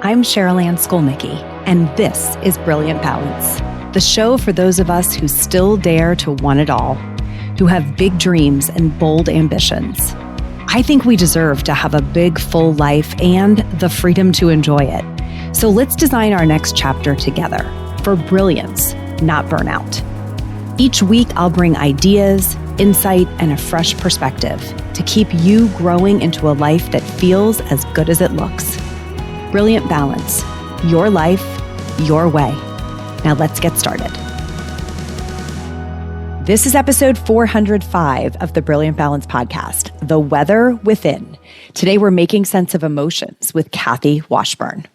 I'm Cheryl Ann Skolnicki, and this is Brilliant Balance, the show for those of us who still dare to want it all, who have big dreams and bold ambitions. I think we deserve to have a big, full life and the freedom to enjoy it. So let's design our next chapter together for brilliance, not burnout. Each week, I'll bring ideas, insight, and a fresh perspective to keep you growing into a life that feels as good as it looks. Brilliant Balance, your life, your way. Now let's get started. This is episode 405 of the Brilliant Balance podcast, The Weather Within. Today, we're making sense of emotions with Kathy Washburn.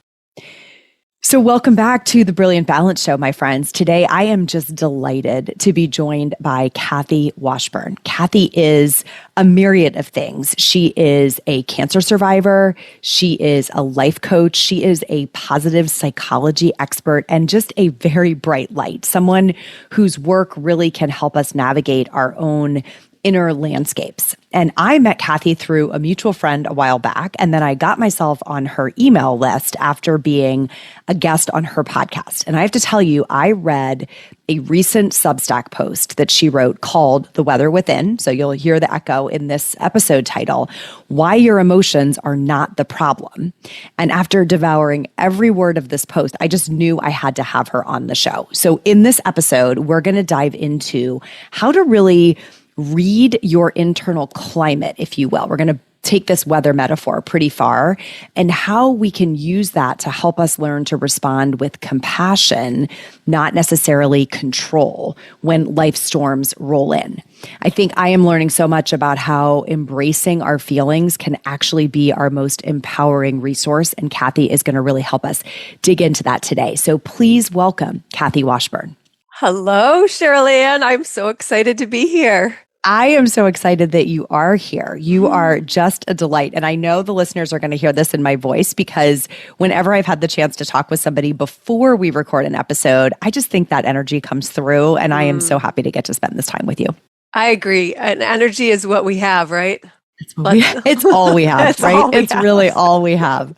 So welcome back to the Brilliant Balance Show, my friends. Today, I am just delighted to be joined by Kathy Washburn. Kathy is a myriad of things. She is a cancer survivor. She is a life coach. She is a positive psychology expert and just a very bright light, someone whose work really can help us navigate our own inner landscapes. And I met Kathy through a mutual friend a while back, and then I got myself on her email list after being a guest on her podcast. And I have to tell you, I read a recent Substack post that she wrote called The Weather Within. So you'll hear the echo in this episode title, Why Your Emotions Are Not the Problem. And after devouring every word of this post, I just knew I had to have her on the show. So in this episode, we're going to dive into how to really read your internal climate, if you will. We're going to take this weather metaphor pretty far and how we can use that to help us learn to respond with compassion, not necessarily control when life storms roll in. I think I am learning so much about how embracing our feelings can actually be our most empowering resource, and Kathy is going to really help us dig into that today. So please welcome Kathy Washburn. Hello, Cheryl Ann. I'm so excited to be here. I am so excited that you are here. You are just a delight. And I know the listeners are going to hear this in my voice because whenever I've had the chance to talk with somebody before we record an episode, I just think that energy comes through. And I am so happy to get to spend this time with you. I agree. And energy is what we have, right? It's all we have, right? It's really all we have.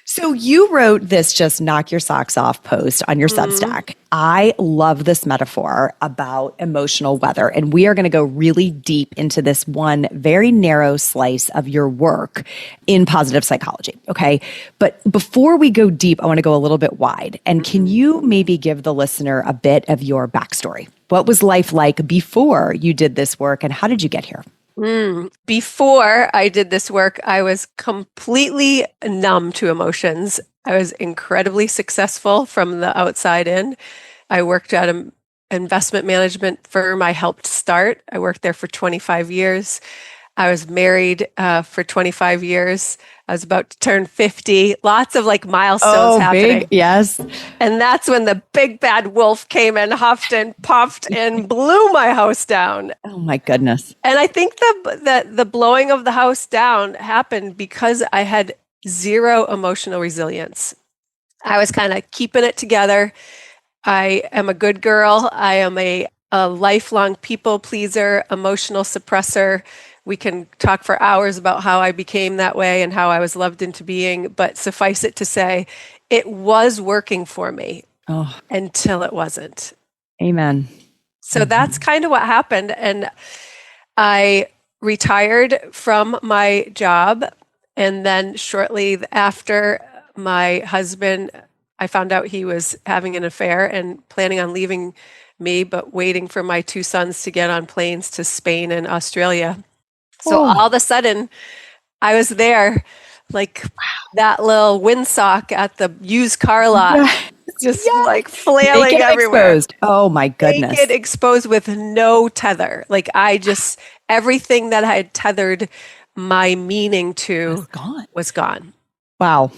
So you wrote this just knock your socks off post on your Substack. I love this metaphor about emotional weather. And we are going to go really deep into this one very narrow slice of your work in positive psychology. Okay. But before we go deep, I want to go a little bit wide. And can you maybe give the listener a bit of your backstory? What was life like before you did this work and how did you get here? Before I did this work, I was completely numb to emotions. I was incredibly successful from the outside in. I worked at an investment management firm I helped start. I worked there for 25 years. I was married for 25 years. I was about to turn 50. Lots of milestones happening. Big, yes. And that's when the big bad wolf came and huffed and puffed and blew my house down. Oh my goodness. And I think the blowing of the house down happened because I had zero emotional resilience. I was kind of keeping it together. I am a good girl. I am a lifelong people pleaser, emotional suppressor. We can talk for hours about how I became that way and how I was loved into being, but suffice it to say, it was working for me until it wasn't. Amen. So that's kind of what happened. And I retired from my job. And then shortly after, my husband, I found out he was having an affair and planning on leaving me, but waiting for my two sons to get on planes to Spain and Australia. So all of a sudden, I was there like that little windsock at the used car lot, just flailing naked everywhere. Exposed. Oh my goodness. Naked, exposed with no tether. Everything that I had tethered my meaning to was gone. Wow.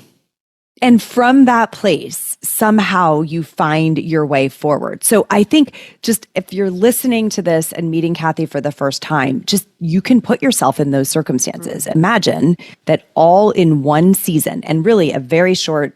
And from that place, somehow you find your way forward. So I think just if you're listening to this and meeting Kathy for the first time, just you can put yourself in those circumstances. Imagine that all in one season and really a very short,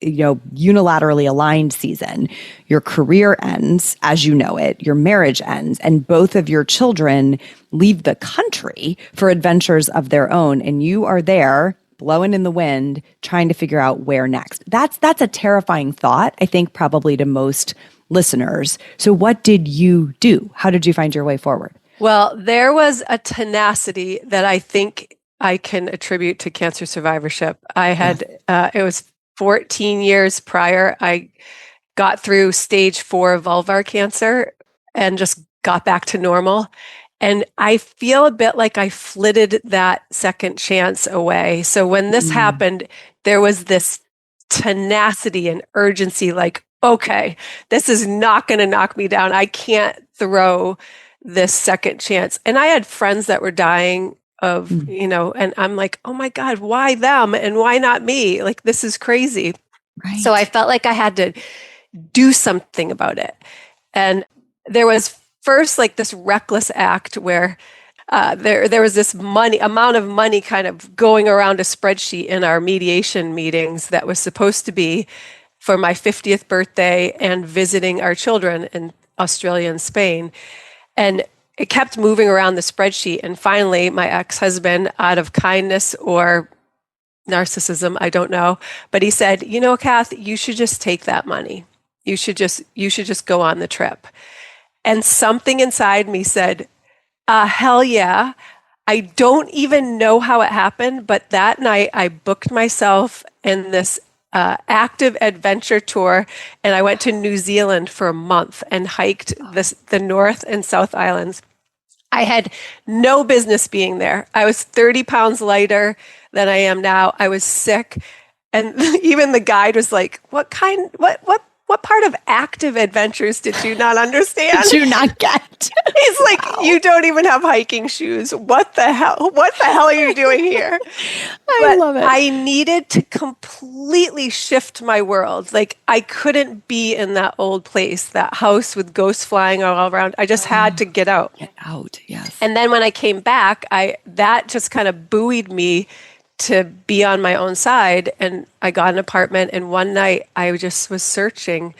unilaterally aligned season, your career ends as you know it, your marriage ends, and both of your children leave the country for adventures of their own. And you are there blowing in the wind, trying to figure out where next. That's a terrifying thought, I think, probably to most listeners. So what did you do? How did you find your way forward? Well, there was a tenacity that I think I can attribute to cancer survivorship. I had, it was 14 years prior, I got through stage 4 vulvar cancer and just got back to normal. And I feel a bit like I flitted that second chance away. So when this happened, there was this tenacity and urgency, like, okay, this is not going to knock me down. I can't throw this second chance. And I had friends that were dying of, and I'm like, oh my God, why them? And why not me? Like, this is crazy. Right. So I felt like I had to do something about it. And there was first like this reckless act where there was this amount of money kind of going around a spreadsheet in our mediation meetings that was supposed to be for my 50th birthday and visiting our children in Australia and Spain. And it kept moving around the spreadsheet. And finally, my ex-husband, out of kindness or narcissism, I don't know, but he said, Kath, you should just take that money. You should just go on the trip. And something inside me said, hell yeah. I don't even know how it happened, but that night I booked myself in this active adventure tour, and I went to New Zealand for a month and hiked the North and South Islands. I had no business being there. I was 30 pounds lighter than I am now. I was sick. And even the guide was like, what part of active adventures did you not understand? Did you not get? He's like, you don't even have hiking shoes. What the hell? What the hell are you doing here? I love it. I needed to completely shift my world. Like, I couldn't be in that old place, that house with ghosts flying all around. I just had to get out. Get out, yes. And then when I came back, that just kind of buoyed me to be on my own side. And I got an apartment. And one night I just was searching.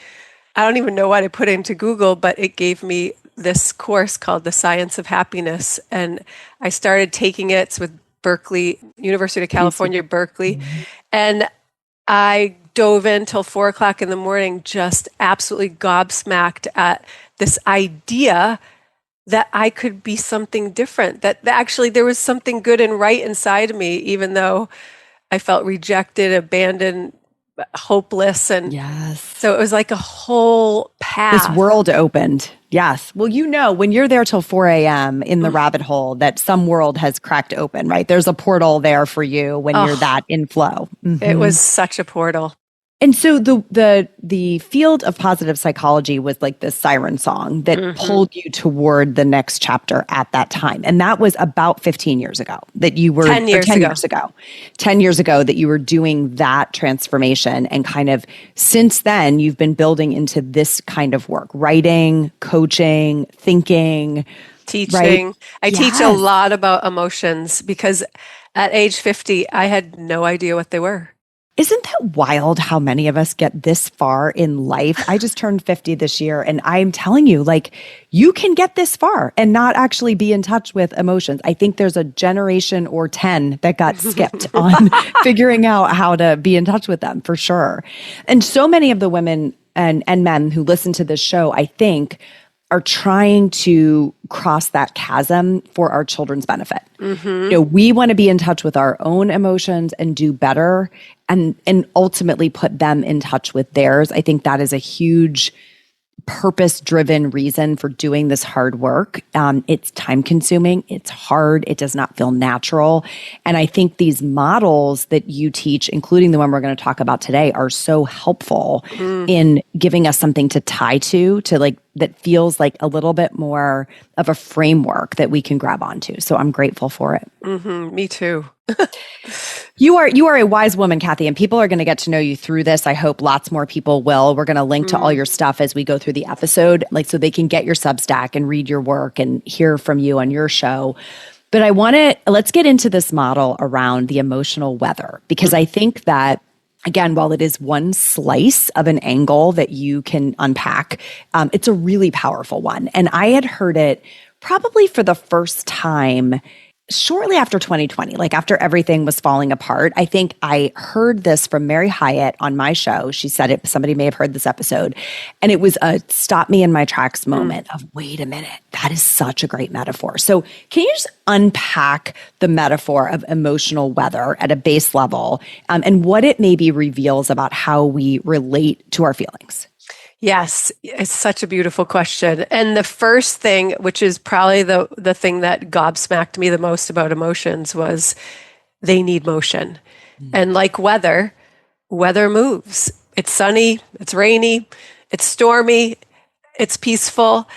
I don't even know what I put into Google, but it gave me this course called The Science of Happiness. And I started taking it. It's with Berkeley, University of California, Berkeley. Mm-hmm. And I dove in till 4:00 in the morning, just absolutely gobsmacked at this idea that I could be something different, that actually there was something good and right inside of me, even though I felt rejected, abandoned, hopeless. And yes. So it was like a whole path. This world opened. Yes. Well, when you're there till 4 a.m. in the rabbit hole, that some world has cracked open, right? There's a portal there for you when you're that in flow. Mm-hmm. It was such a portal. And so the field of positive psychology was like this siren song that pulled you toward the next chapter at that time. And that was about 15 years ago that you were 10 years ago. 10 years ago that you were doing that transformation. And kind of since then, you've been building into this kind of work, writing, coaching, thinking, teaching. Right? I teach a lot about emotions because at age 50, I had no idea what they were. Isn't that wild how many of us get this far in life? I just turned 50 this year, and I'm telling you, like, you can get this far and not actually be in touch with emotions. I think there's a generation or 10 that got skipped on figuring out how to be in touch with them, for sure. And so many of the women and men who listen to this show, I think, are trying to cross that chasm for our children's benefit. Mm-hmm. We want to be in touch with our own emotions and do better and ultimately put them in touch with theirs. I think that is a huge purpose-driven reason for doing this hard work. It's time-consuming. It's hard. It does not feel natural. And I think these models that you teach, including the one we're going to talk about today, are so helpful in giving us something to tie to like that feels like a little bit more of a framework that we can grab onto. So I'm grateful for it. Mm-hmm. Me too. You are a wise woman, Kathy, and people are going to get to know you through this. I hope lots more people will. We're going to link to all your stuff as we go through the episode, like so they can get your Substack and read your work and hear from you on your show. But let's get into this model around the emotional weather, because I think that, again, while it is one slice of an angle that you can unpack, it's a really powerful one. And I had heard it probably for the first time shortly after 2020, like after everything was falling apart. I think I heard this from Mary Hyatt on my show. She said it, somebody may have heard this episode, and it was a stop me in my tracks moment of, wait a minute, that is such a great metaphor. So can you just unpack the metaphor of emotional weather at a base level, and what it maybe reveals about how we relate to our feelings? Yes, it's such a beautiful question. And the first thing, which is probably the thing that gobsmacked me the most about emotions, was they need motion. And like weather moves. It's sunny, it's rainy, it's stormy, it's peaceful.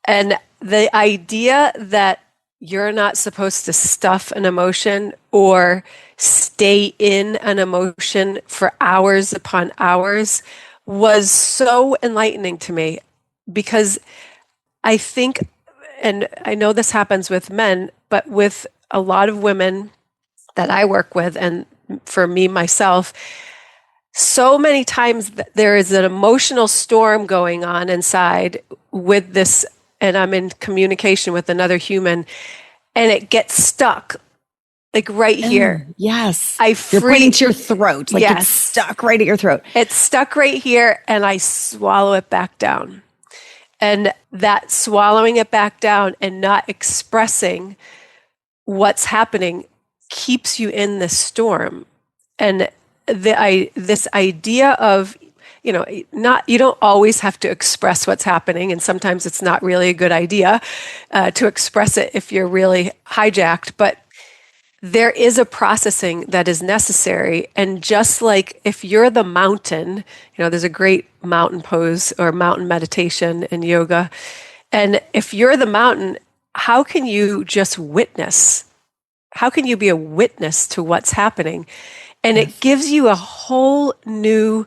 And the idea that you're not supposed to stuff an emotion or stay in an emotion for hours upon hours was so enlightening to me, because I think, and I know this happens with men, but with a lot of women that I work with, and for me, myself, so many times there is an emotional storm going on inside with this, and I'm in communication with another human, and it gets stuck. Like right here. Yes. You're pointing to your throat. Like it's stuck right at your throat. It's stuck right here, and I swallow it back down. And that swallowing it back down and not expressing what's happening keeps you in the storm. And this idea of, you don't always have to express what's happening. And sometimes it's not really a good idea to express it if you're really hijacked. But there is a processing that is necessary. And just like if you're the mountain, there's a great mountain pose or mountain meditation in yoga. And if you're the mountain, how can you just witness? How can you be a witness to what's happening? And it gives you a whole new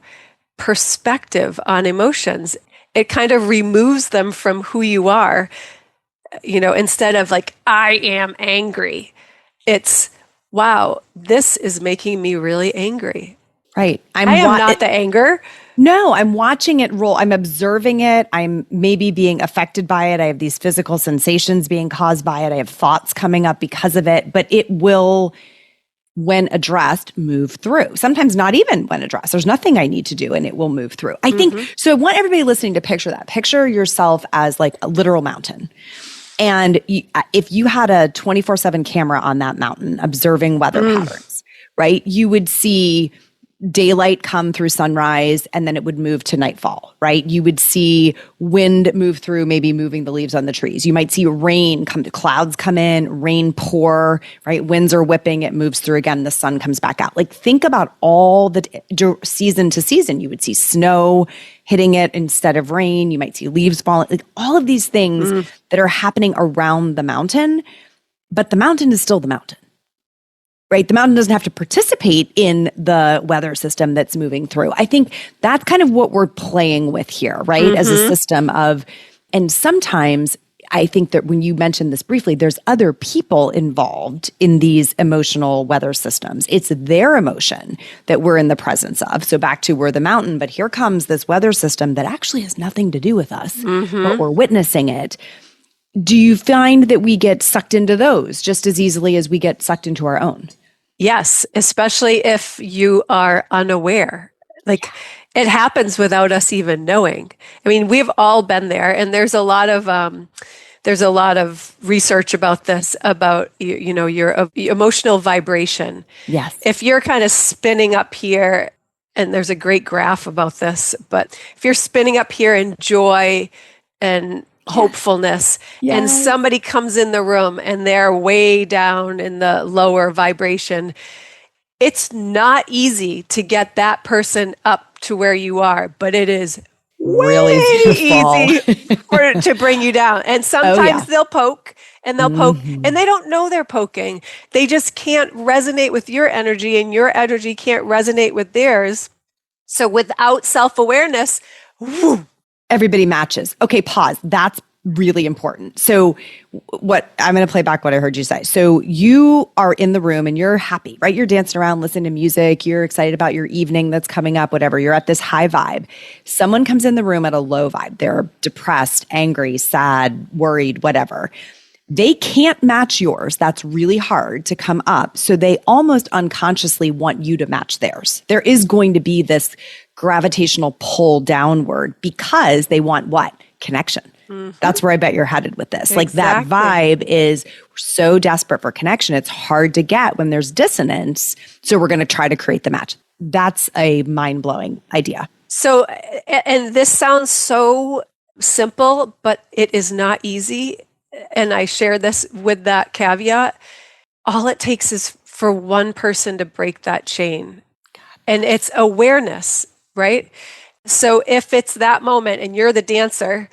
perspective on emotions. It kind of removes them from who you are, instead of like, I am angry. It's, wow, this is making me really angry. Right. I am not the anger. No, I'm watching it roll. I'm observing it. I'm maybe being affected by it. I have these physical sensations being caused by it. I have thoughts coming up because of it, but it will, when addressed, move through. Sometimes not even when addressed. There's nothing I need to do and it will move through. I think, so I want everybody listening to picture that. Picture yourself as like a literal mountain. And if you had a 24/7 camera on that mountain observing weather patterns, right, you would see daylight come through sunrise and then it would move to nightfall, right? You would see wind move through, maybe moving the leaves on the trees. You might see rain come, clouds come in, rain pour, right? Winds are whipping, it moves through again, the sun comes back out. Like think about all the season to season. You would see snow hitting it instead of rain. You might see leaves falling, like all of these things that are happening around the mountain, but the mountain is still the mountain. Right? The mountain doesn't have to participate in the weather system that's moving through. I think that's kind of what we're playing with here, right? As a system of, and sometimes I think that when you mentioned this briefly, there's other people involved in these emotional weather systems. It's their emotion that we're in the presence of. So back to we're the mountain, but here comes this weather system that actually has nothing to do with us, but we're witnessing it. Do you find that we get sucked into those just as easily as we get sucked into our own? Yes, especially if you are unaware. Like it happens without us even knowing. I mean, we've all been there, and there's a lot of research about this, about your emotional vibration. Yes. If you're kind of spinning up here, and there's a great graph about this, but if you're spinning up here in joy and hopefulness, and somebody comes in the room and they're way down in the lower vibration, it's not easy to get that person up to where you are, but it is really easy to bring you down. And sometimes they'll poke and and they don't know they're poking. They just can't resonate with your energy, and your energy can't resonate with theirs. So without self-awareness, everybody matches. Okay, pause. That's really important. So I'm going to play back what I heard you say. So you are in the room and you're happy, right? You're dancing around, listening to music. You're excited about your evening that's coming up, whatever. You're at this high vibe. Someone comes in the room at a low vibe. They're depressed, angry, sad, worried, whatever. They can't match yours. That's really hard to come up. So they almost unconsciously want you to match theirs. There is going to be this gravitational pull downward because they want what? Connection. That's where I bet you're headed with this. Like that vibe is so desperate for connection. It's hard to get when there's dissonance. So we're going to try to create the match. That's a mind-blowing idea. So, and this sounds so simple, but it is not easy. And I share this with that caveat. All it takes is for one person to break that chain. And it's awareness, right? So if it's that moment and you're the dancer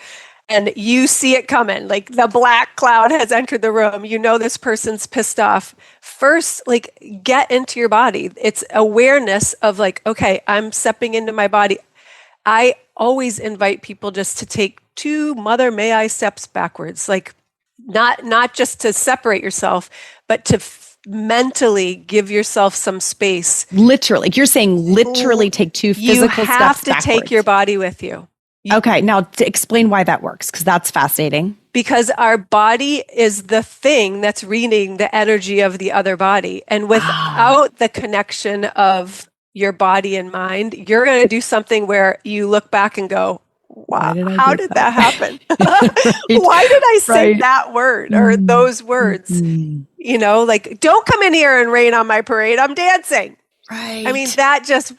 and you see it coming, like the black cloud has entered the room, you know this person's pissed off. First, like get into your body. It's awareness of like, okay, I'm stepping into my body. I always invite people just to take 2 mother may I steps backwards, like not just to separate yourself, but to mentally give yourself some space. Literally, like you're saying literally take 2 physical steps backwards. You have to take your body with you. Okay, now to explain why that works, because that's fascinating. Because our body is the thing that's reading the energy of the other body. And without the connection of your body and mind, you're going to do something where you look back and go, wow, how did that happen? Why did I say that word or those words? You know, like, don't come in here and rain on my parade. I'm dancing. Right. I mean, that just,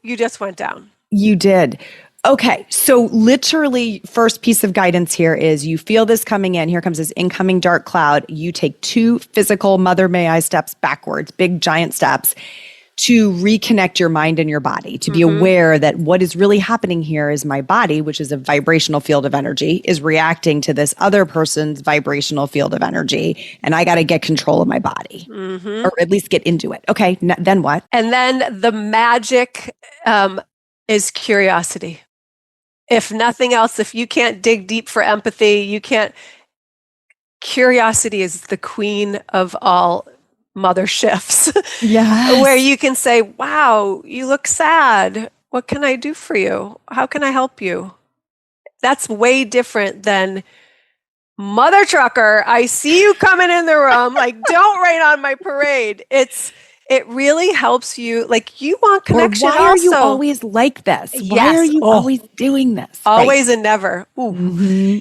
you just went down. You did. Okay. So literally first piece of guidance here is you feel this coming in. Here comes this incoming dark cloud. You take 2 physical mother may I steps backwards, big giant steps to reconnect your mind and your body, to be aware that what is really happening here is my body, which is a vibrational field of energy, is reacting to this other person's vibrational field of energy. And I got to get control of my body or at least get into it. Okay. Then what? And then the magic is curiosity. If nothing else, if you can't dig deep for empathy, curiosity is the queen of all mother shifts. Yes. Where you can say, wow, you look sad. What can I do for you? How can I help you? That's way different than mother trucker. I see you coming in the room. Like, don't rain on my parade. It really helps you. Like, you want connection. Or why are you always like this? Why are you always doing this? Always and never.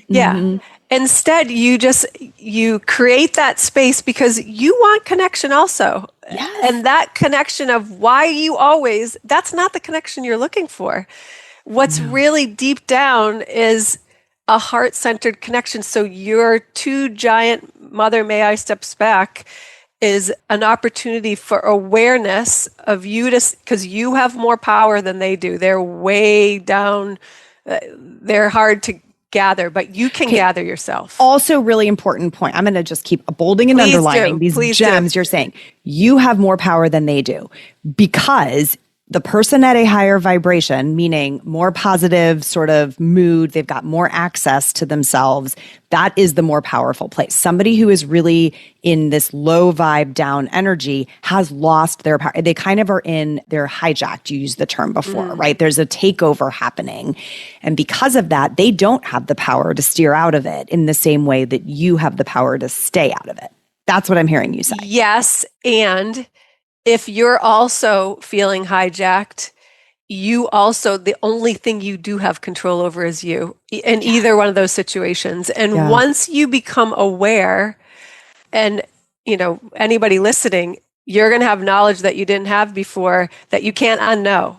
Yeah. Instead, you create that space because you want connection also. Yes. And that connection of why that's not the connection you're looking for. What's really deep down is a heart-centered connection. So your 2 giant mother may I steps back is an opportunity for awareness of you because you have more power than they do. They're way down. They're hard to gather, but you can gather yourself. Also, really important point. I'm going to just keep bolding and underlining these gems you're saying. You have more power than they do because the person at a higher vibration, meaning more positive sort of mood, they've got more access to themselves. That is the more powerful place. Somebody who is really in this low vibe down energy has lost their power. They kind of are they're hijacked. You used the term before, right? There's a takeover happening. And because of that, they don't have the power to steer out of it in the same way that you have the power to stay out of it. That's what I'm hearing you say. Yes. And if you're also feeling hijacked, the only thing you do have control over is you in either one of those situations. And once you become aware, and anybody listening, you're going to have knowledge that you didn't have before that you can't unknow.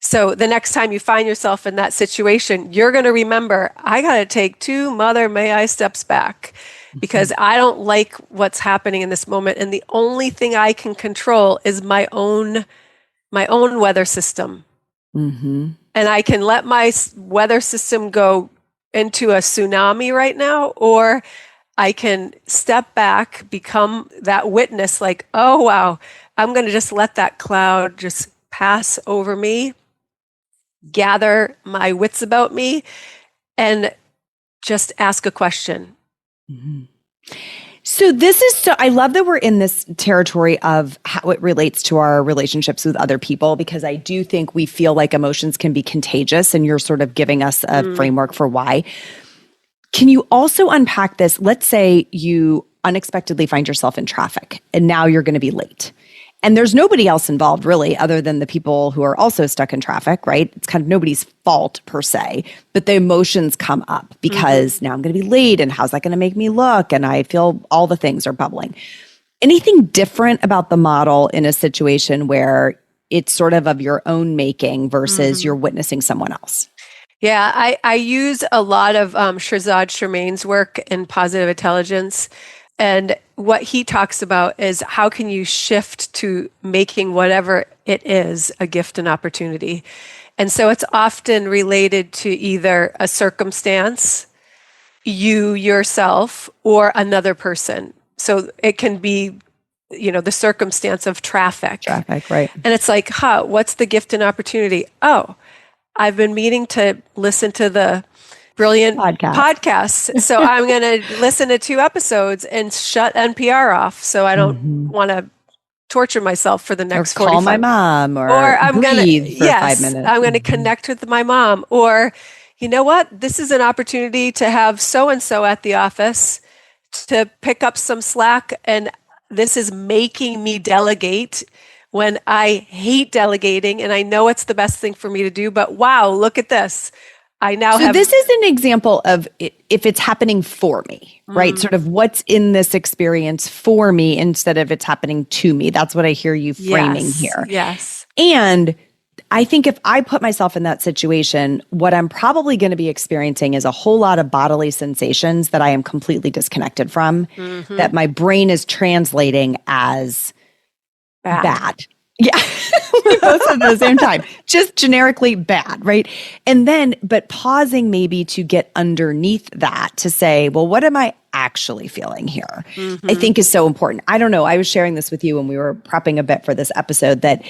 So the next time you find yourself in that situation, you're going to remember, I got to take 2 mother may I steps back. Because I don't like what's happening in this moment. And the only thing I can control is my own weather system. And I can let my weather system go into a tsunami right now, or I can step back, become that witness like, oh, wow, I'm going to just let that cloud just pass over me, gather my wits about me, and just ask a question. So I love that we're in this territory of how it relates to our relationships with other people, because I do think we feel like emotions can be contagious, and you're sort of giving us a framework for why. Can you also unpack this? Let's say you unexpectedly find yourself in traffic and now you're going to be late. And there's nobody else involved really other than the people who are also stuck in traffic, right? It's kind of nobody's fault per se, but the emotions come up because now I'm going to be late and how's that going to make me look? And I feel all the things are bubbling. Anything different about the model in a situation where it's sort of your own making versus you're witnessing someone else? Yeah, I use a lot of Shirzad Shermain's work in positive intelligence. And what he talks about is how can you shift to making whatever it is a gift and opportunity. And so it's often related to either a circumstance, you yourself, or another person. So it can be, the circumstance of traffic. Traffic, right. And it's like, what's the gift and opportunity? Oh, I've been meaning to listen to the Brilliant podcast. So I'm going to listen to 2 episodes and shut NPR off so I don't want to torture myself for the next 45 call my mom or I'm going to for 5 minutes. I'm going to connect with my mom, or you know what? This is an opportunity to have so-and-so at the office to pick up some slack, and this is making me delegate when I hate delegating and I know it's the best thing for me to do, but wow, look at this. This is an example of if it's happening for me, right? Sort of what's in this experience for me instead of it's happening to me. That's what I hear you framing here. Yes. And I think if I put myself in that situation, what I'm probably going to be experiencing is a whole lot of bodily sensations that I am completely disconnected from, that my brain is translating as bad. Yeah. We both said at the same time, just generically bad, right? And then, but pausing maybe to get underneath that to say, well, what am I actually feeling here? I think is so important. I don't know. I was sharing this with you when we were prepping a bit for this episode that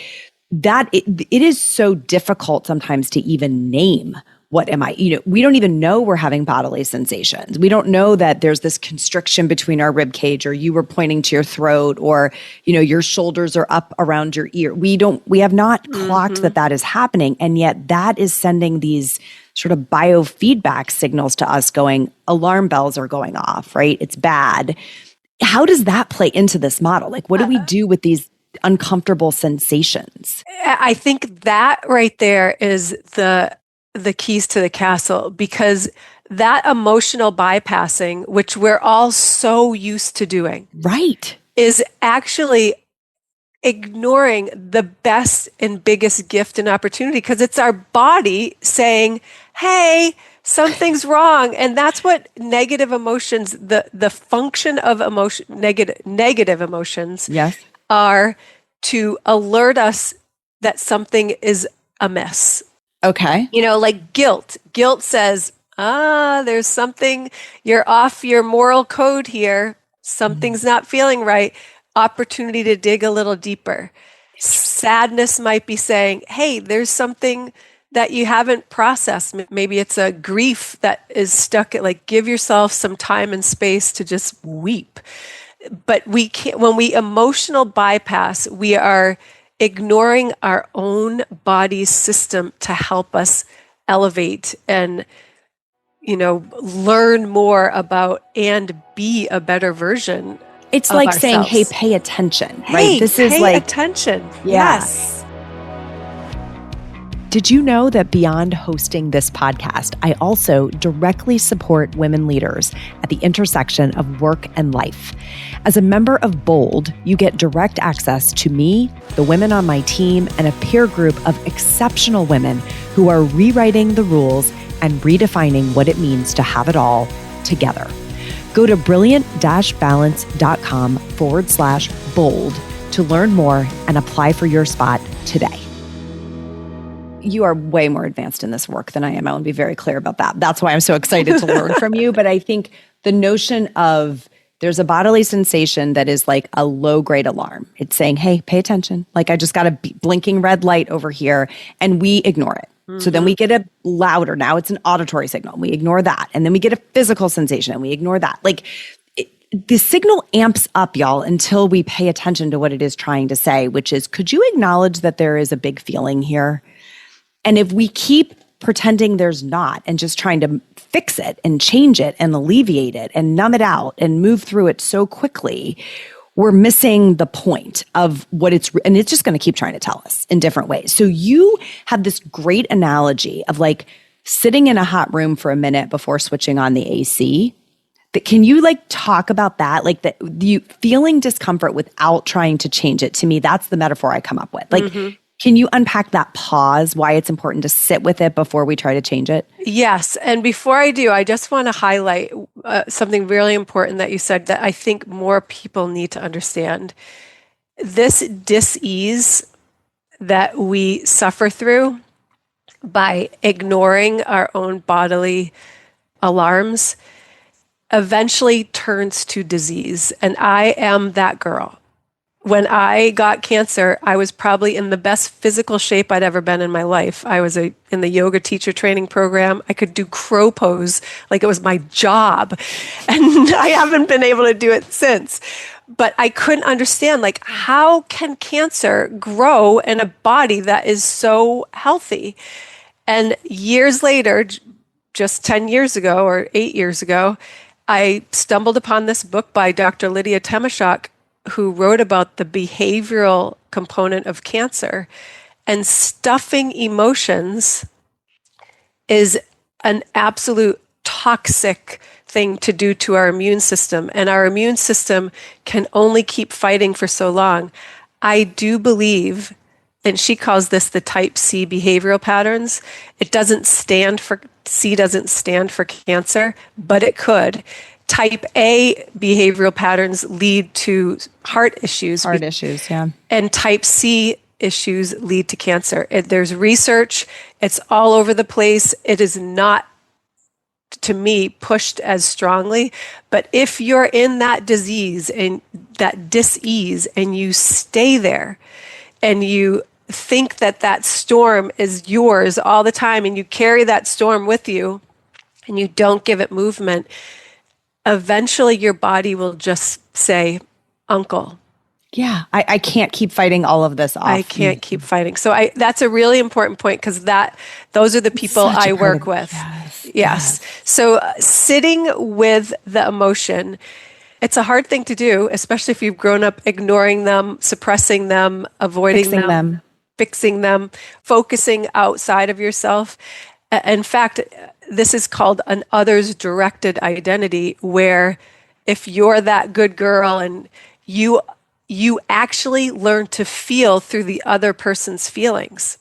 it is so difficult sometimes to even name what am I, we don't even know we're having bodily sensations. We don't know that there's this constriction between our rib cage, or you were pointing to your throat, or, your shoulders are up around your ear. We have not clocked that is happening. And yet that is sending these sort of biofeedback signals to us going, alarm bells are going off, right? It's bad. How does that play into this model? Like, what do we do with these uncomfortable sensations? I think that right there is the keys to the castle, because that emotional bypassing, which we're all so used to doing, right, is actually ignoring the best and biggest gift and opportunity, because it's our body saying, hey, something's wrong. And that's what negative emotions, the function of negative emotions are, to alert us that something is amiss. Okay. Like guilt. Guilt says, there's something, you're off your moral code here. Something's not feeling right. Opportunity to dig a little deeper. Sadness might be saying, hey, there's something that you haven't processed. Maybe it's a grief that is stuck at, like, give yourself some time and space to just weep. But we can't, when we emotional bypass, we are ignoring our own body's system to help us elevate and, learn more about and be a better version. It's like saying, hey, pay attention, right? Hey, this is like attention. Yeah. Yes. Did you know that beyond hosting this podcast, I also directly support women leaders at the intersection of work and life? As a member of BOLD, you get direct access to me, the women on my team, and a peer group of exceptional women who are rewriting the rules and redefining what it means to have it all together. Go to brilliant-balance.com/bold to learn more and apply for your spot today. You are way more advanced in this work than I am. I want to be very clear about that. That's why I'm so excited to learn from you. But I think the notion of there's a bodily sensation that is like a low-grade alarm. It's saying, hey, pay attention. Like, I just got a blinking red light over here, and we ignore it. So then we get a louder. Now it's an auditory signal. We ignore that. And then we get a physical sensation, and we ignore that. Like, the signal amps up, y'all, until we pay attention to what it is trying to say, which is, could you acknowledge that there is a big feeling here? And if we keep pretending there's not and just trying to fix it and change it and alleviate it and numb it out and move through it so quickly, we're missing the point of what and it's just going to keep trying to tell us in different ways. So you have this great analogy of like sitting in a hot room for a minute before switching on the AC. Can you like talk about that? Like you feeling discomfort without trying to change it. To me, that's the metaphor I come up with. Like, can you unpack that pause, why it's important to sit with it before we try to change it? Yes. And before I do, I just want to highlight something really important that you said that I think more people need to understand. This dis-ease that we suffer through by ignoring our own bodily alarms eventually turns to disease. And I am that girl. When I got cancer, I was probably in the best physical shape I'd ever been in my life. I was in the yoga teacher training program. I could do crow pose like it was my job. And I haven't been able to do it since. But I couldn't understand, like, how can cancer grow in a body that is so healthy? And years later, just 10 years ago or 8 years ago, I stumbled upon this book by Dr. Lydia Temashok, who wrote about the behavioral component of cancer. And stuffing emotions is an absolute toxic thing to do to our immune system. And our immune system can only keep fighting for so long. I do believe, and she calls this the type C behavioral patterns. It doesn't stand for, C doesn't stand for cancer, but it could. Type A behavioral patterns lead to heart issues. Heart issues, yeah. And type C issues lead to cancer. There's research. It's all over the place. It is not, to me, pushed as strongly. But if you're in that disease and that dis-ease and you stay there and you think that that storm is yours all the time and you carry that storm with you and you don't give it movement, eventually your body will just say, uncle. Yeah, I can't keep fighting all of this off. I can't keep fighting. So that's a really important point because those are the people I work with. Yes. So sitting with the emotion, it's a hard thing to do, especially if you've grown up ignoring them, suppressing them, avoiding them, fixing them, focusing outside of yourself. In fact, this is called an others-directed identity, where if you're that good girl and you actually learn to feel through the other person's feelings,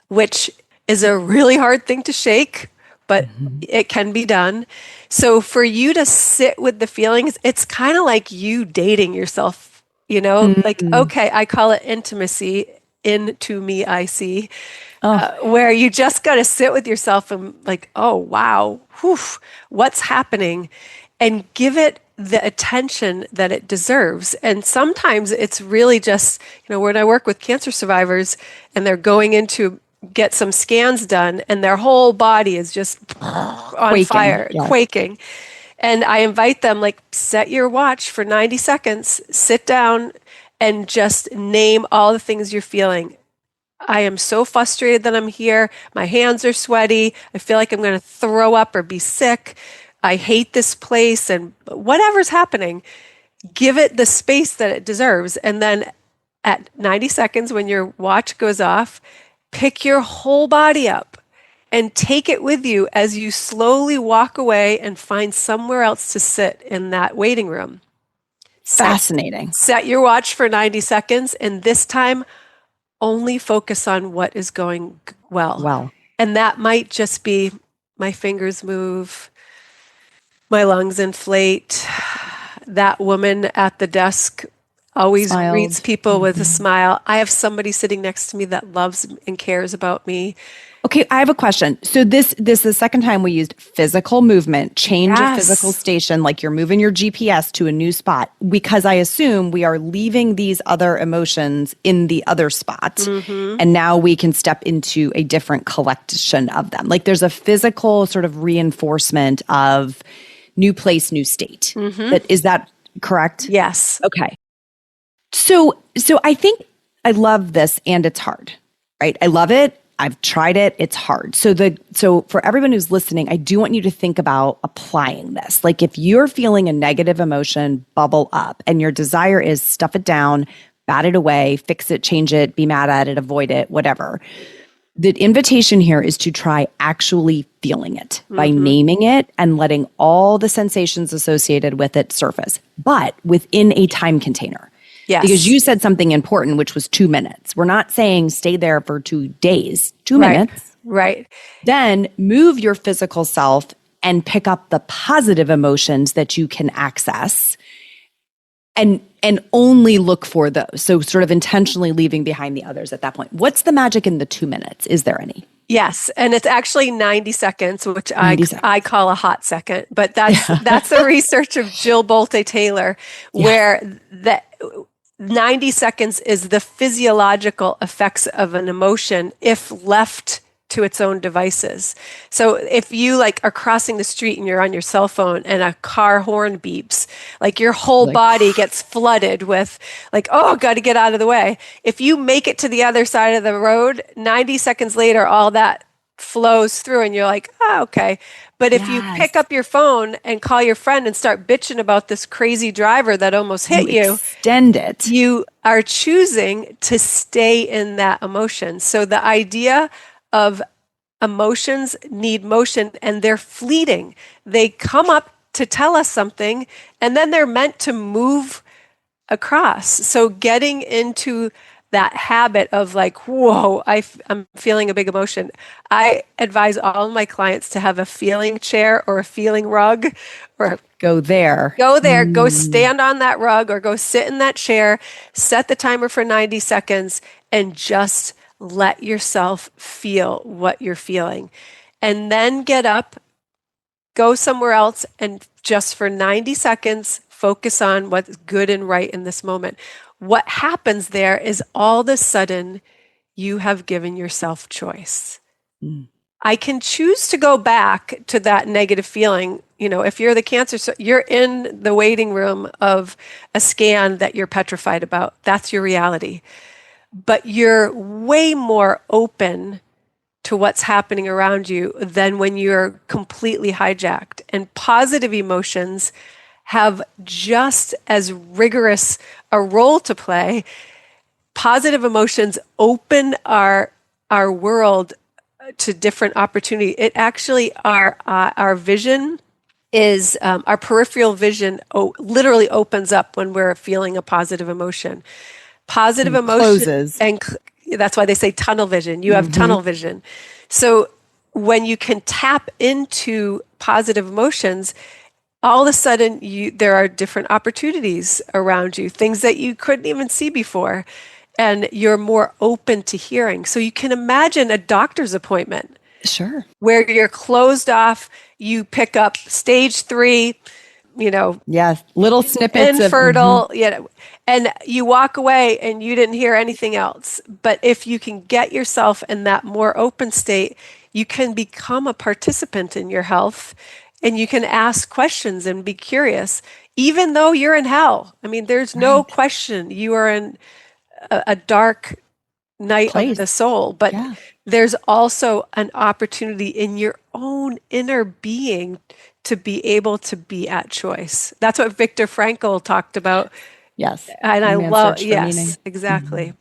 which is a really hard thing to shake, but it can be done. So for you to sit with the feelings, it's kind of like you dating yourself, like, okay, I call it intimacy. Into me, I see. Where you just got to sit with yourself and like, oh, wow, what's happening? And give it the attention that it deserves. And sometimes it's really just, when I work with cancer survivors and they're going in to get some scans done and their whole body is just on fire, quaking. And I invite them, like, set your watch for 90 seconds, sit down and just name all the things you're feeling. I am so frustrated that I'm here. My hands are sweaty. I feel like I'm going to throw up or be sick. I hate this place, and whatever's happening, give it the space that it deserves. And then at 90 seconds, when your watch goes off, pick your whole body up and take it with you as you slowly walk away and find somewhere else to sit in that waiting room. Fascinating. Set your watch for 90 seconds, and this time only focus on what is going well. And that might just be my fingers move, my lungs inflate, that woman at the desk always greets people with a smile. I have somebody sitting next to me that loves and cares about me. Okay, I have a question. So this is the second time we used physical movement, change of physical station, like you're moving your GPS to a new spot, because I assume we are leaving these other emotions in the other spot, and now we can step into a different collection of them. Like there's a physical sort of reinforcement of new place, new state. Is that correct? Yes. Okay. So I think I love this, and it's hard, right? I love it. I've tried it. It's hard. So for everyone who's listening, I do want you to think about applying this. Like if you're feeling a negative emotion bubble up and your desire is stuff it down, bat it away, fix it, change it, be mad at it, avoid it, whatever. The invitation here is to try actually feeling it by naming it and letting all the sensations associated with it surface, but within a time container. Yes. Because you said something important, which was 2 minutes. We're not saying stay there for 2 days, 2 minutes. Right. Then move your physical self and pick up the positive emotions that you can access and only look for those. So sort of intentionally leaving behind the others at that point. What's the magic in the 2 minutes? Is there any? Yes. And it's actually 90 seconds, which I call a hot second. But that's the research of Jill Bolte Taylor, where the 90 seconds is the physiological effects of an emotion if left to its own devices. So if you like are crossing the street and you're on your cell phone and a car horn beeps, like your whole body gets flooded with like, oh, got to get out of the way. If you make it to the other side of the road, 90 seconds later, all that flows through and you're like, oh, okay. But if you pick up your phone and call your friend and start bitching about this crazy driver that almost hit you, extend it. You are choosing to stay in that emotion. So the idea of emotions need motion and they're fleeting. They come up to tell us something and then they're meant to move across. So getting into that habit of like, whoa, I'm feeling a big emotion. I advise all of my clients to have a feeling chair or a feeling rug or go there, go stand on that rug or go sit in that chair, set the timer for 90 seconds and just let yourself feel what you're feeling. And then get up, go somewhere else and just for 90 seconds, focus on what's good and right in this moment. What happens there is all of a sudden you have given yourself choice. I can choose to go back to that negative feeling. You know, if you're the cancer, you're in the waiting room of a scan that you're petrified about. That's your reality. But you're way more open to what's happening around you than when you're completely hijacked. And positive emotions have just as rigorous a role to play. Positive emotions open our world to different opportunity. It actually, our vision is, our peripheral vision literally opens up when we're feeling a positive emotion. Positive emotion closes. And that's why they say tunnel vision. You have tunnel vision. So when you can tap into positive emotions, all of a sudden there are different opportunities around you, things that you couldn't even see before, and you're more open to hearing. So you can imagine a doctor's appointment. Sure. Where you're closed off, you pick up stage 3, little snippets infertile, and you walk away and you didn't hear anything else. But if you can get yourself in that more open state, you can become a participant in your health and you can ask questions and be curious, even though you're in hell. I mean, there's no question you are in a dark night of the soul, but there's also an opportunity in your own inner being to be able to be at choice. That's what Viktor Frankl talked about. Yes. And I love, exactly.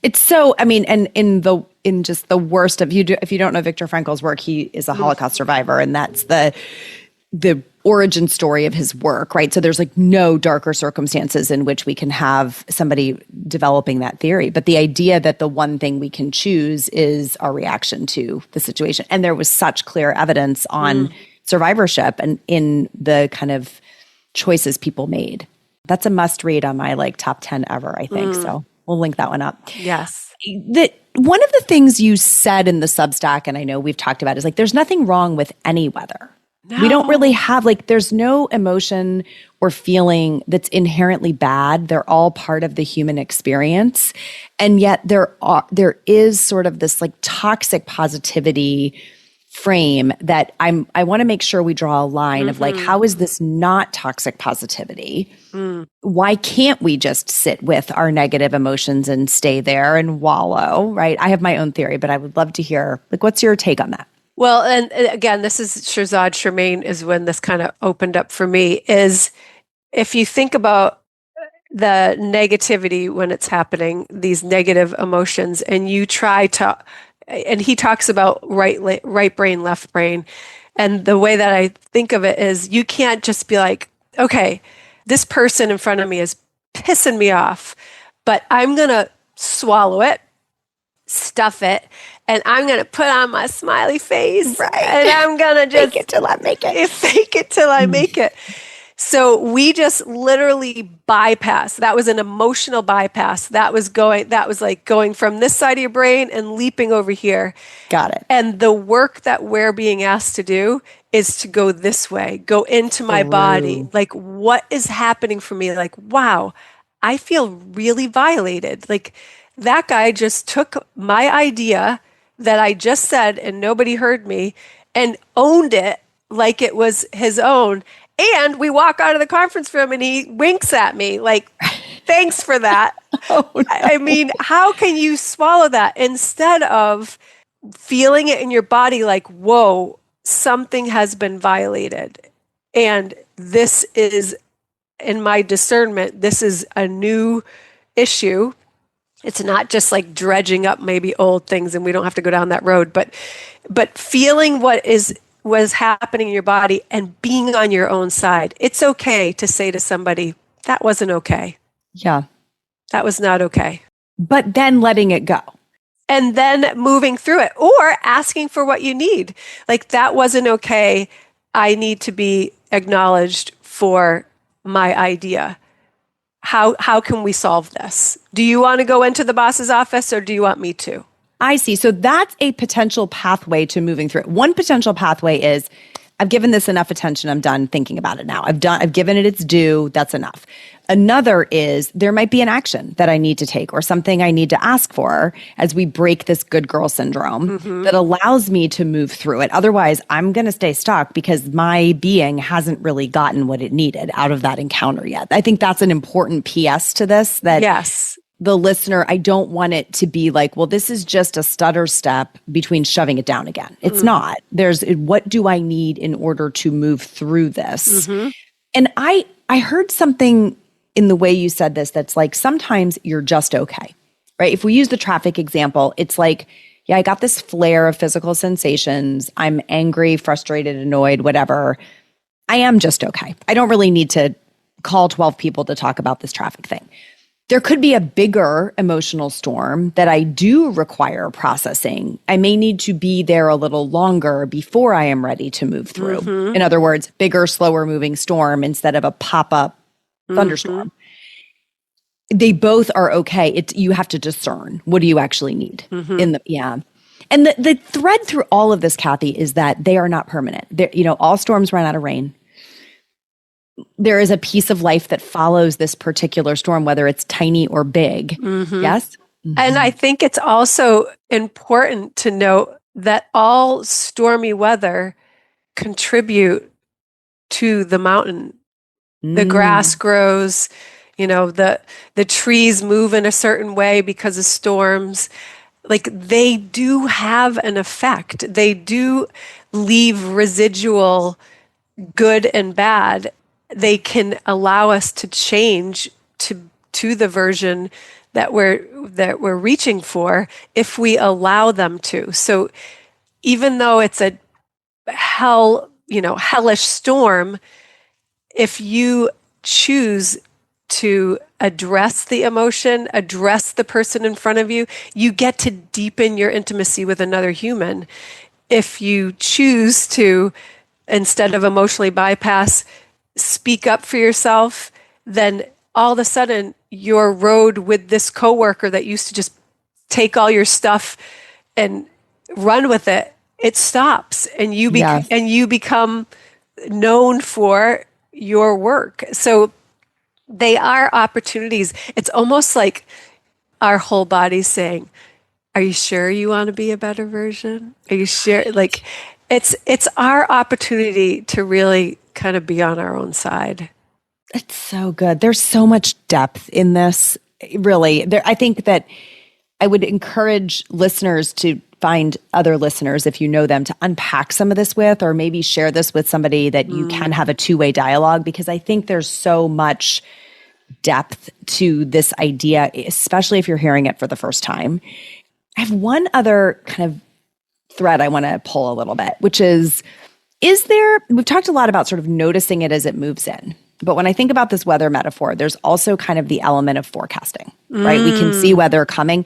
It's so, I mean, and in just the worst of, if you don't know Viktor Frankl's work, he is a Holocaust survivor, and that's the origin story of his work, right? So there's like no darker circumstances in which we can have somebody developing that theory. But the idea that the one thing we can choose is our reaction to the situation. And there was such clear evidence on survivorship and in the kind of choices people made. That's a must read on my top 10 ever, I think. So we'll link that one up. Yes. One of the things you said in the Substack, and I know we've talked about, is there's nothing wrong with any weather. No. We don't really have there's no emotion or feeling that's inherently bad. They're all part of the human experience. And yet there is sort of this toxic positivity frame that I want to make sure we draw a line of like, how is this not toxic positivity? Why can't we just sit with our negative emotions and stay there and wallow, right? I have my own theory, but I would love to hear, like, what's your take on that? Well, and again, this is Shirzad Shermaine is when this kind of opened up for me, is if you think about the negativity when it's happening, these negative emotions, and you try to, and he talks about right brain, left brain. And the way that I think of it is you can't just be like, okay, this person in front of me is pissing me off, but I'm going to swallow it, stuff it, and I'm going to put on my smiley face. Right. And I'm going to just fake it till I make it. Fake it till I make it. So we just literally bypass. That was an emotional bypass. That was like going from this side of your brain and leaping over here. Got it. And the work that we're being asked to do is to go this way, go into my body. Like, what is happening for me? Like, wow, I feel really violated. Like, that guy just took my idea that I just said and nobody heard me and owned it like it was his own. And we walk out of the conference room and he winks at me like, thanks for that. Oh, no. I mean, how can you swallow that instead of feeling it in your body like, whoa, something has been violated. And this is, in my discernment, this is a new issue. It's not just like dredging up maybe old things, and we don't have to go down that road, but feeling was happening in your body and being on your own side. It's okay to say to somebody, that wasn't okay. Yeah. That was not okay. But then letting it go. And then moving through it or asking for what you need. Like, that wasn't okay. I need to be acknowledged for my idea. How can we solve this? Do you want to go into the boss's office or do you want me to? I see. So that's a potential pathway to moving through it. One potential pathway is, I've given this enough attention. I'm done thinking about it now. I've given it its due. That's enough. Another is there might be an action that I need to take or something I need to ask for as we break this good girl syndrome that allows me to move through it. Otherwise, I'm going to stay stuck because my being hasn't really gotten what it needed out of that encounter yet. I think that's an important PS to this, that yes, the listener, I don't want it to be like, well, this is just a stutter step between shoving it down again. It's not. There's, what do I need in order to move through this? And I heard something in the way you said this that's like, sometimes you're just okay, right? If we use the traffic example, it's like, yeah, I got this flare of physical sensations. I'm angry, frustrated, annoyed, whatever. I am just okay. I don't really need to call 12 people to talk about this traffic thing. There could be a bigger emotional storm that I do require processing. I may need to be there a little longer before I am ready to move through. In other words, bigger, slower moving storm instead of a pop-up thunderstorm. They both are okay. You have to discern, what do you actually need in the, And the thread through all of this, Kathy, is that they are not permanent. All storms run out of rain. There is a piece of life that follows this particular storm, whether it's tiny or big. Yes? And I think it's also important to note that all stormy weather contribute to the mountain. The grass grows, the trees move in a certain way because of storms. Like, they do have an effect. They do leave residual good and bad. They can allow us to change to the version that we're reaching for if we allow them to. So even though it's a hellish storm, if you choose to address the emotion, address the person in front of you, you get to deepen your intimacy with another human. If you choose to, instead of emotionally bypass, speak up for yourself, then all of a sudden your road with this coworker that used to just take all your stuff and run with it, it stops, and you become known for your work. So they are opportunities. It's almost like our whole body's saying, are you sure you want to be a better version? Are you sure? Like, It's our opportunity to really kind of be on our own side. It's so good. There's so much depth in this. Really, I think that I would encourage listeners to find other listeners, if you know them, to unpack some of this with, or maybe share this with somebody that you can have a two-way dialogue, because I think there's so much depth to this idea, especially if you're hearing it for the first time. I have one other kind of thread I want to pull a little bit, which is there, we've talked a lot about sort of noticing it as it moves in. But when I think about this weather metaphor, there's also kind of the element of forecasting, right? We can see weather coming.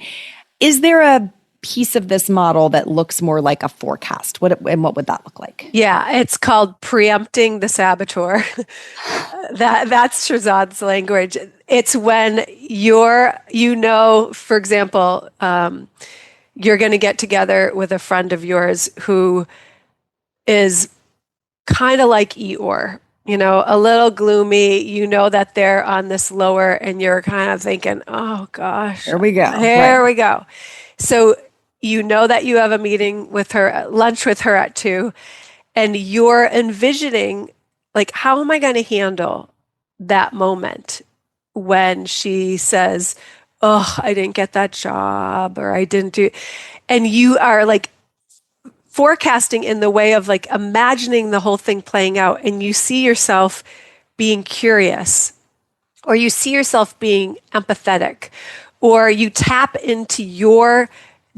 Is there a piece of this model that looks more like a forecast? And what would that look like? Yeah, it's called preempting the saboteur. That's Shazad's language. It's when for example, you're going to get together with a friend of yours who is kind of like Eeyore, a little gloomy, that they're on this lower, and you're kind of thinking, oh gosh, Here we go. Here we go. So that you have a meeting with her, lunch with her at 2, and you're envisioning, like, how am I going to handle that moment when she says, oh, I didn't get that job, or I didn't do, and you are like forecasting in the way of like imagining the whole thing playing out, and you see yourself being curious, or you see yourself being empathetic, or you tap into your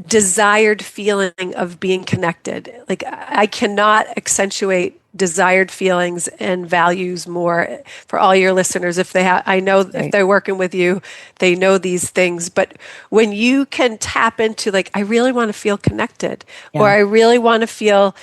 desired feeling of being connected. Like, I cannot accentuate desired feelings and values more for all your listeners. If they're working with you, they know these things. But when you can tap into, like, I really want to feel connected, or I really want to feel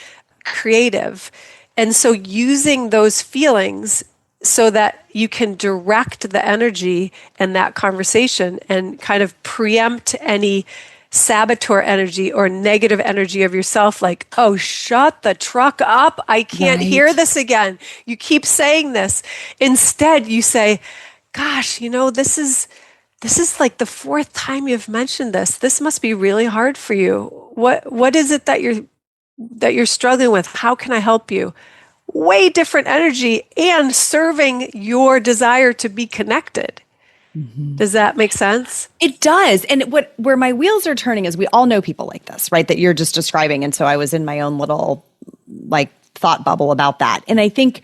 creative. And so using those feelings so that you can direct the energy and that conversation and kind of preempt any saboteur energy or negative energy of yourself, like, oh, shut the truck up. I can't hear this again. You keep saying this. Instead, you say, gosh, this is like the 4th time you've mentioned this. This must be really hard for you. What is it that you're struggling with? How can I help you? Way different energy and serving your desire to be connected. Mm-hmm. Does that make sense? It does. And where my wheels are turning is, we all know people like this, right? That you're just describing. And so I was in my own little thought bubble about that. And I think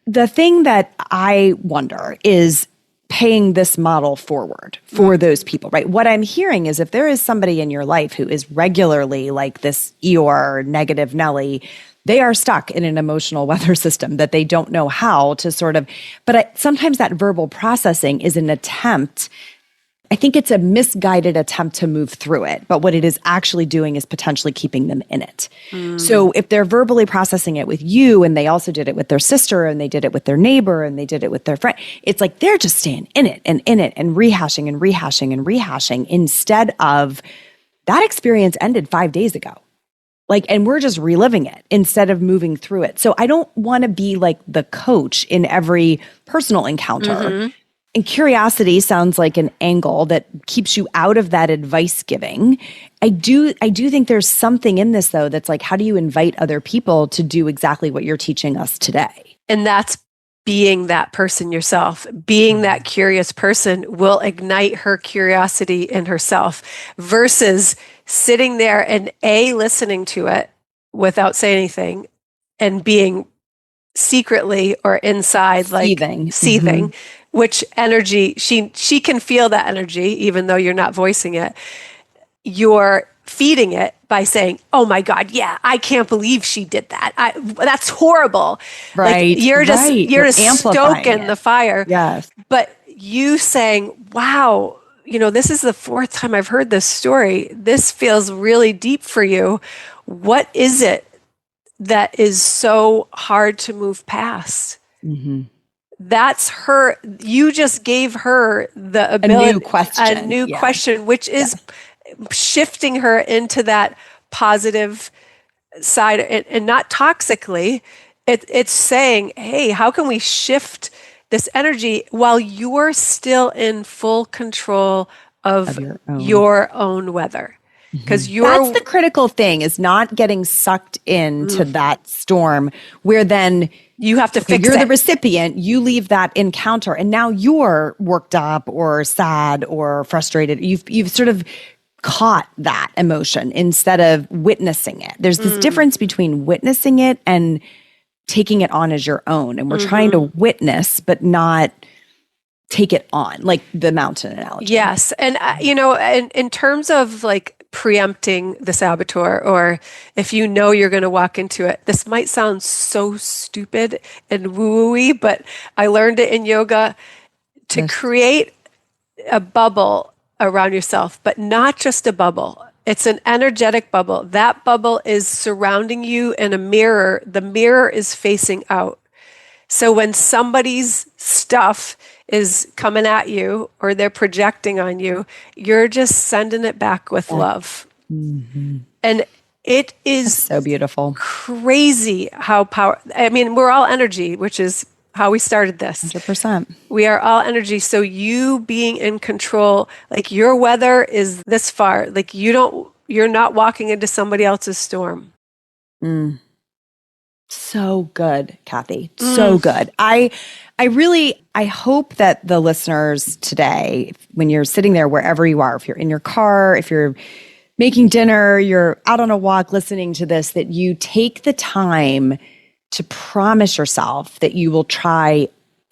the thing that I wonder is paying this model forward for those people, right? What I'm hearing is, if there is somebody in your life who is regularly like this Eeyore, negative Nelly, they are stuck in an emotional weather system that they don't know how to sort of, sometimes that verbal processing is an attempt. I think it's a misguided attempt to move through it, but what it is actually doing is potentially keeping them in it. So if they're verbally processing it with you, and they also did it with their sister, and they did it with their neighbor, and they did it with their friend, it's like they're just staying in it and rehashing and rehashing and rehashing, instead of that experience ended 5 days ago. And we're just reliving it instead of moving through it. So I don't want to be like the coach in every personal encounter. Mm-hmm. And curiosity sounds like an angle that keeps you out of that advice giving. I do think there's something in this, though, that's like, how do you invite other people to do exactly what you're teaching us today? And that's being that person yourself. Being that curious person will ignite her curiosity in herself, versus sitting there and listening to it without saying anything, and being secretly or inside seething, mm-hmm. Which energy, she can feel that energy, even though you're not voicing it. You're feeding it by saying, oh my God, yeah, I can't believe she did that. That's horrible. Right. You're just stoking the fire. Yes. But you saying, wow, this is the 4th time I've heard this story. This feels really deep for you. What is it that is so hard to move past? Mm-hmm. That's her. You just gave her the ability, a new question, which is shifting her into that positive side, and not toxically. It's saying, hey, how can we shift this energy while you're still in full control of your own weather? Because that's the critical thing, is not getting sucked into that storm where then you have to fix you're it. the recipient, you leave that encounter and now you're worked up or sad or frustrated. You've sort of caught that emotion instead of witnessing it. There's this difference between witnessing it and taking it on as your own. And we're trying to witness, but not take it on, like the mountain analogy. Yes. And, in terms of like preempting the saboteur, or if you know you're going to walk into it, this might sound so stupid and woo-woo-y, but I learned it in yoga to create a bubble around yourself, but not just a bubble. It's an energetic bubble. That bubble is surrounding you in a mirror. The mirror is facing out. So when somebody's stuff is coming at you or they're projecting on you, you're just sending it back with love. And it is so beautiful. Crazy how we're all energy, which is how we started this. 100%. We are all energy. So you being in control, like your weather is this far, like you're not walking into somebody else's storm. So good, Kathy. So good. I hope that the listeners today, when you're sitting there, wherever you are, if you're in your car, if you're making dinner, you're out on a walk listening to this, that you take the time to promise yourself that you will try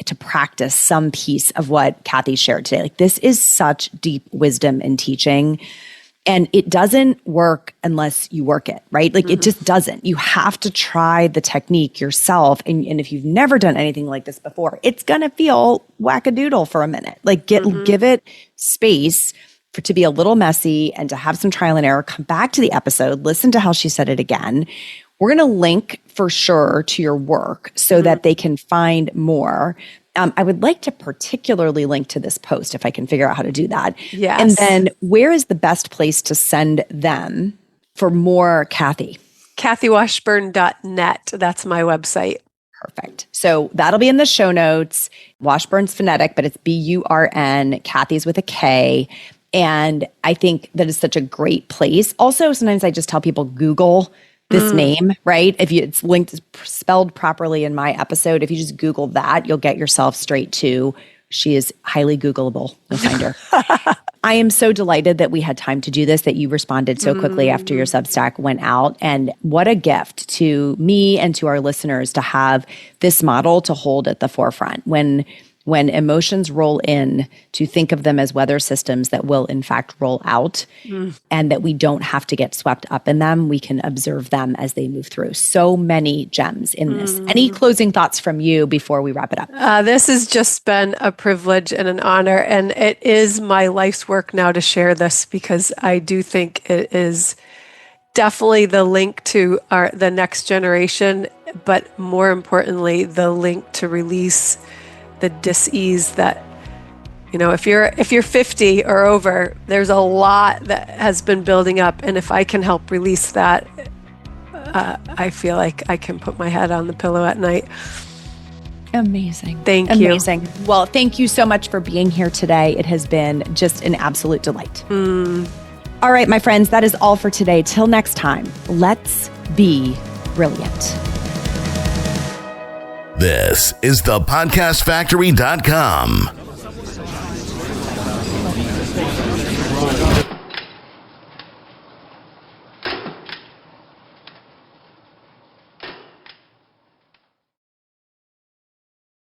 to practice some piece of what Kathy shared today. Like, this is such deep wisdom and teaching. And it doesn't work unless you work it, right? Like it just doesn't. You have to try the technique yourself. And if you've never done anything like this before, it's going to feel wackadoodle for a minute. Like give it space to be a little messy and to have some trial and error. Come back to the episode, listen to how she said it again. We're going to link for sure to your work so that they can find more. I would like to particularly link to this post if I can figure out how to do that. Yes. And then where is the best place to send them for more Kathy? KathyWashburn.net. That's my website. Perfect. So that'll be in the show notes. Washburn's phonetic, but it's B-U-R-N. Kathy's with a K. And I think that is such a great place. Also, sometimes I just tell people Google this name, right? If it's linked, spelled properly in my episode, if you just Google that, you'll get yourself straight to, she is highly Googleable. You'll find her. I am so delighted that we had time to do this, that you responded so quickly after your Substack went out. And what a gift to me and to our listeners to have this model to hold at the forefront. When emotions roll in, to think of them as weather systems that will in fact roll out, and that we don't have to get swept up in them. We can observe them as they move through. So many gems in this. Any closing thoughts from you before we wrap it up? This has just been a privilege and an honor. And it is my life's work now to share this, because I do think it is definitely the link to the next generation, but more importantly, the link to release the dis-ease that, if you're 50 or over, there's a lot that has been building up. And if I can help release that, I feel like I can put my head on the pillow at night. Amazing. Thank you. Amazing. Well, thank you so much for being here today. It has been just an absolute delight. All right, my friends, that is all for today. Till next time, let's be brilliant. This is thepodcastfactory.com.